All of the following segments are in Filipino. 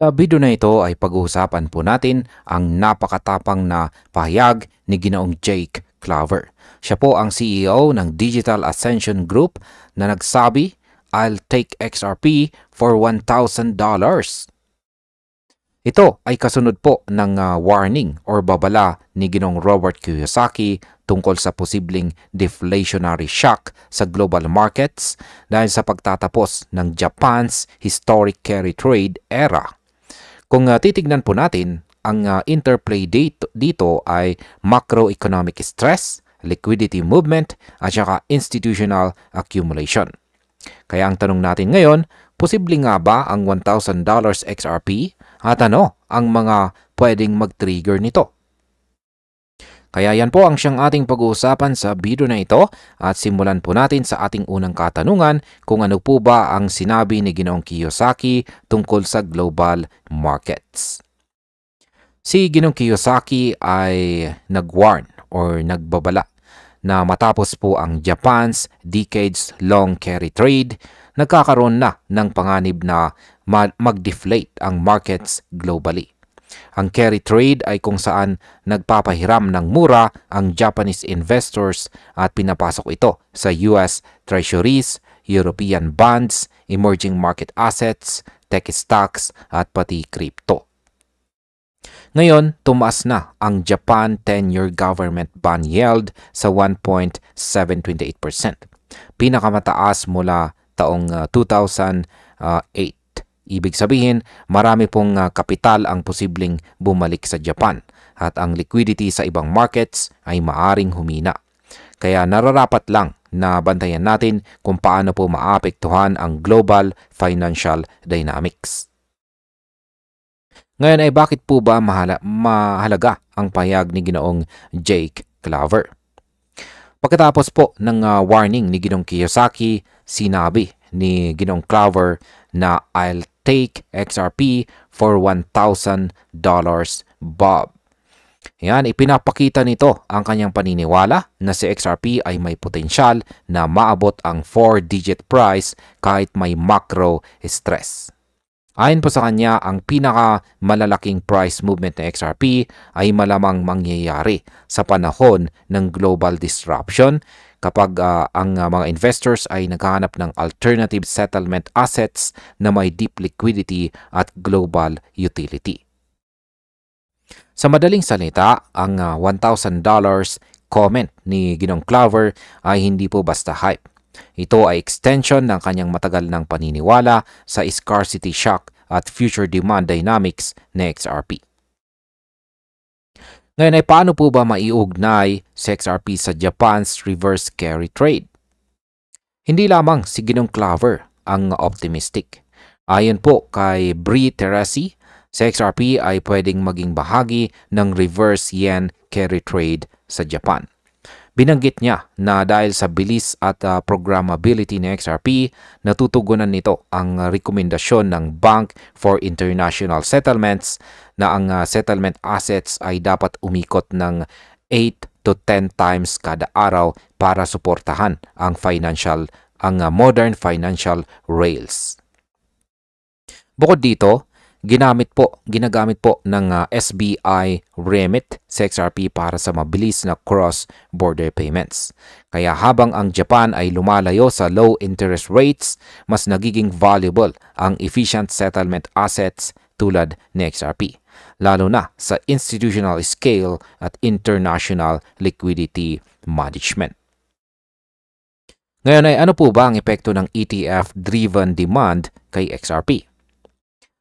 Sa video na ito ay pag-uusapan po natin ang napakatapang na pahayag ni Ginoong Jake Claver. Siya po ang CEO ng Digital Ascension Group na nagsabi, "I'll take XRP for $1,000." Ito ay kasunod po ng warning or babala ni Ginoong Robert Kiyosaki tungkol sa posibleng deflationary shock sa global markets dahil sa pagtatapos ng Japan's historic carry trade era. Kung titignan po natin, ang interplay dito ay macroeconomic stress, liquidity movement, at saka institutional accumulation. Kaya ang tanong natin ngayon, posible nga ba ang $1,000 XRP at ano ang mga pwedeng mag-trigger nito? Kaya yan po ang siyang ating pag-uusapan sa video na ito at simulan po natin sa ating unang katanungan kung ano po ba ang sinabi ni Ginoong Kiyosaki tungkol sa global markets. Si Ginoong Kiyosaki ay nag-warn or nagbabala na matapos po ang Japan's decades-long carry trade, nagkakaroon na ng panganib na mag-deflate ang markets globally. Ang carry trade ay kung saan nagpapahiram ng mura ang Japanese investors at pinapasok ito sa US Treasuries, European bonds, emerging market assets, tech stocks at pati crypto. Ngayon, tumaas na ang Japan 10-year government bond yield sa 1.728%. Pinakamataas mula taong 2008. Ibig sabihin, marami pong kapital ang posibleng bumalik sa Japan at ang liquidity sa ibang markets ay maaring humina. Kaya nararapat lang na bantayan natin kung paano po maapektuhan ang global financial dynamics. Ngayon ay bakit po ba mahalaga ang pahayag ni Ginoong Jake Claver? Pagkatapos po ng warning ni Ginoong Kiyosaki, sinabi ni Ginoong Claver na "I'll take XRP for $1,000, Bob." Yan, ipinapakita nito ang kanyang paniniwala na si XRP ay may potensyal na maabot ang 4-digit price kahit may macro stress. Ayon po sa kanya, ang pinakamalalaking price movement ng XRP ay malamang mangyayari sa panahon ng global disruption kapag ang mga investors ay naghahanap ng alternative settlement assets na may deep liquidity at global utility. Sa madaling salita, ang $1,000 comment ni Ginoong Claver ay hindi po basta hype. Ito ay extension ng kanyang matagal ng paniniwala sa scarcity shock at future demand dynamics ng XRP. Ngayon ay paano po ba maiugnay si XRP sa Japan's reverse carry trade? Hindi lamang si Ginoong Claver ang optimistic. Ayon po kay Brie Teresi, si XRP ay pwedeng maging bahagi ng reverse yen carry trade sa Japan. Binanggit niya na dahil sa bilis at programmability ng XRP, natutugunan nito ang rekomendasyon ng Bank for International Settlements na ang settlement assets ay dapat umikot ng 8 to 10 times kada araw para suportahan ang modern financial rails. Bukod dito, ginagamit po ng SBI Remit sa XRP para sa mabilis na cross-border payments. Kaya habang ang Japan ay lumalayo sa low interest rates, mas nagiging valuable ang efficient settlement assets tulad ng XRP, lalo na sa institutional scale at international liquidity management. Ngayon ay ano po ba ang epekto ng ETF-driven demand kay XRP?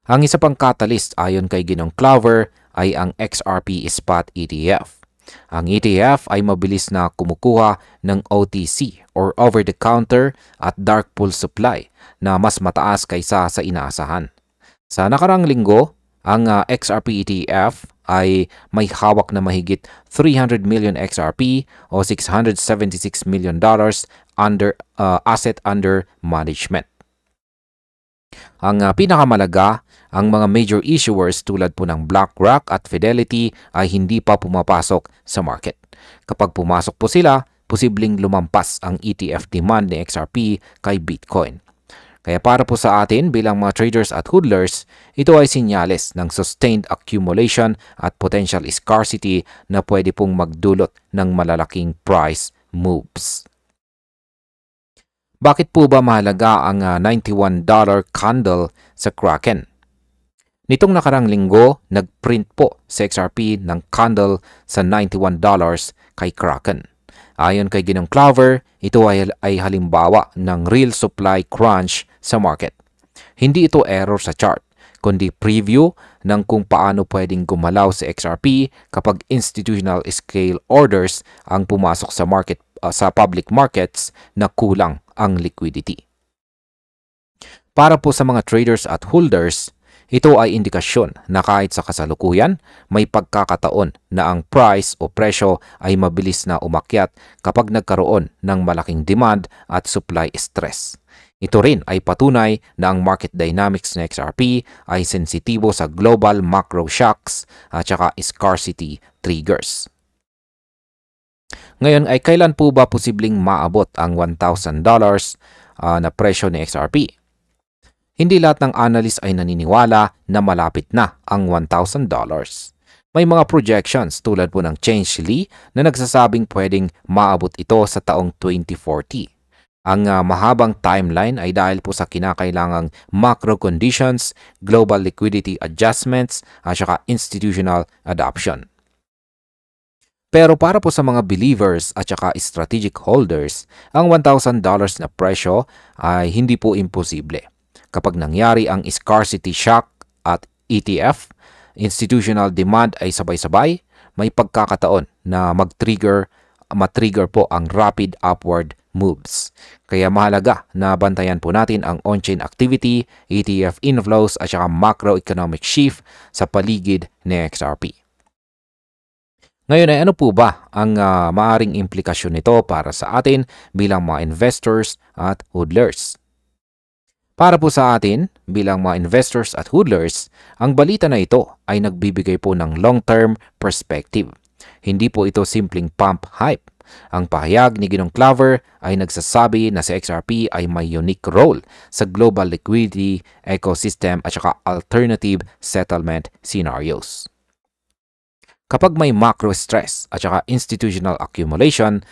Ang isa pang catalyst ayon kay Ginoong Claver ay ang XRP Spot ETF. Ang ETF ay mabilis na kumukuha ng OTC or over-the-counter at dark pool supply na mas mataas kaysa sa inaasahan. Sa nakarang linggo, ang XRP ETF ay may hawak na mahigit 300 million XRP o $676 million asset under management. Ang pinakamalaga, ang mga major issuers tulad po ng BlackRock at Fidelity ay hindi pa pumapasok sa market. Kapag pumasok po sila, posibleng lumampas ang ETF demand ni XRP kay Bitcoin. Kaya para po sa atin bilang mga traders at hodlers, ito ay sinyales ng sustained accumulation at potential scarcity na pwede pong magdulot ng malalaking price moves. Bakit po ba mahalaga ang $91 candle sa Kraken? Nitong nakarang linggo, nagprint po sa XRP ng candle sa $91 kay Kraken. Ayon kay Ginong Claver, ito ay halimbawa ng real supply crunch sa market. Hindi ito error sa chart, kundi preview ng kung paano pwedeng gumalaw sa XRP kapag institutional scale orders ang pumasok sa market sa public markets na kulang ang liquidity. Para po sa mga traders at holders, ito ay indikasyon na kahit sa kasalukuyan, may pagkakataon na ang price o presyo ay mabilis na umakyat kapag nagkaroon ng malaking demand at supply stress. Ito rin ay patunay na ang market dynamics ng XRP ay sensitibo sa global macro shocks at saka scarcity triggers. Ngayon ay kailan po ba posibleng maabot ang $1,000 na presyo ni XRP? Hindi lahat ng analyst ay naniniwala na malapit na ang $1,000. May mga projections tulad po ng Change Lee na nagsasabing pwedeng maabot ito sa taong 2040. Ang mahabang timeline ay dahil po sa kinakailangang macro conditions, global liquidity adjustments at saka institutional adoption. Pero para po sa mga believers at saka strategic holders, ang $1,000 na presyo ay hindi po imposible. Kapag nangyari ang scarcity shock at ETF, institutional demand ay sabay-sabay, may pagkakataon na matrigger po ang rapid upward moves. Kaya mahalaga na bantayan po natin ang on-chain activity, ETF inflows at saka macroeconomic shift sa paligid ni XRP. Ngayon ay ano po ba ang maaring implikasyon nito para sa atin bilang mga investors at hodlers? Para po sa atin, bilang mga investors at hodlers, ang balita na ito ay nagbibigay po ng long-term perspective. Hindi po ito simpleng pump hype. Ang pahayag ni Ginong Claver ay nagsasabi na si XRP ay may unique role sa global liquidity ecosystem at saka alternative settlement scenarios. Kapag may macro stress at saka institutional accumulation,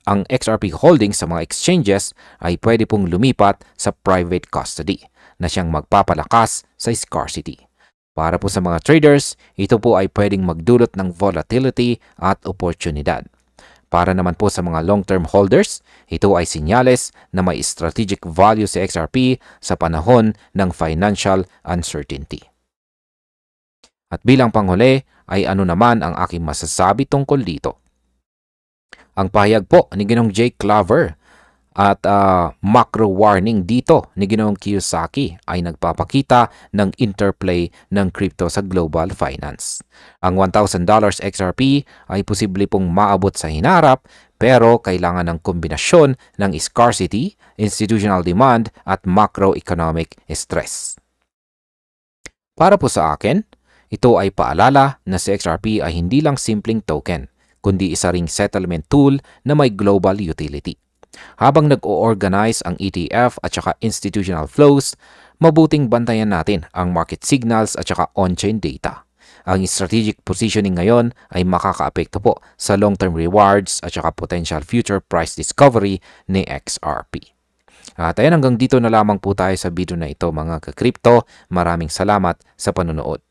ang XRP holdings sa mga exchanges ay pwede pong lumipat sa private custody na siyang magpapalakas sa scarcity. Para po sa mga traders, ito po ay pwedeng magdulot ng volatility at oportunidad. Para naman po sa mga long-term holders, ito ay sinyales na may strategic value sa XRP sa panahon ng financial uncertainty. At bilang panghuli ay ano naman ang aking masasabi tungkol dito. Ang pahayag po ni Ginong J. Claver at macro warning dito ni Ginong Kiyosaki ay nagpapakita ng interplay ng crypto sa global finance. Ang $1,000 XRP ay posible pong maabot sa hinarap pero kailangan ng kombinasyon ng scarcity, institutional demand at macroeconomic stress. Para po sa akin, ito ay paalala na si XRP ay hindi lang simpleng token, kundi isa ring settlement tool na may global utility. Habang nag-o-organize ang ETF at saka institutional flows, mabuting bantayan natin ang market signals at saka on-chain data. Ang strategic positioning ngayon ay makakaapekto po sa long-term rewards at saka potential future price discovery ni XRP. At ayan, hanggang dito na lamang po tayo sa video na ito mga ka-crypto. Maraming salamat sa panonood.